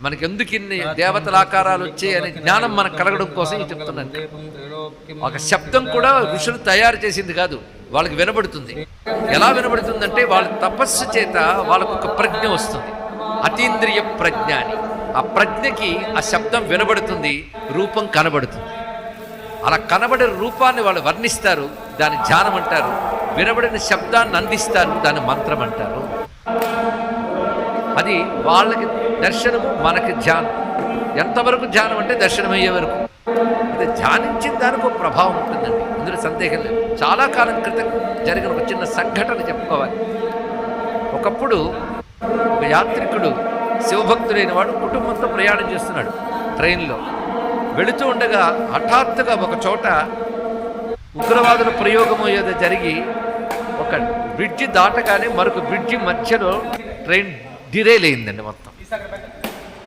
మనకెందుకు ఇన్ని దేవతల ఆకారాలు వచ్చాయి అనే జ్ఞానం మనకు కలగడం కోసం ఇది చెప్తున్నాను. ఒక శబ్దం కూడా ఋషులు తయారు చేసింది కాదు, వాళ్ళకి వినబడుతుంది. ఎలా వినబడుతుందంటే వాళ్ళ తపస్సు చేత వాళ్ళకు ఒక ప్రజ్ఞ వస్తుంది, అతీంద్రియ ప్రజ్ఞ అని. ఆ ప్రజ్ఞకి ఆ శబ్దం వినబడుతుంది, రూపం కనబడుతుంది. అలా కనబడే రూపాన్ని వాళ్ళు వర్ణిస్తారు, దాని ధ్యానం అంటారు. వినబడిన శబ్దాన్ని అందిస్తారు, దాని మంత్రం అంటారు. అది వాళ్ళకి దర్శనము, మనకి ధ్యానం. ఎంతవరకు ధ్యానం అంటే దర్శనమయ్యే వరకు. ఇది ధ్యానించిన దానికి ఒక ప్రభావం ఉంటుందండి, ఇందులో సందేహం లేదు. చాలా కాలం క్రితం జరిగిన ఒక చిన్న సంఘటన చెప్పుకోవాలి. ఒకప్పుడు ఒక యాత్రికుడు, శివభక్తుడైన వాడు కుటుంబంతో ప్రయాణం చేస్తున్నాడు ట్రైన్లో. వెళుతూ ఉండగా హఠాత్తుగా ఒక చోట ఉగ్రవాదుల ప్రయోగం ఏదో జరిగి ఒక బ్రిడ్జి దాటగానే మరొక బ్రిడ్జి మధ్యలో ట్రైన్ డిరైల్ అయిందండి మొత్తం.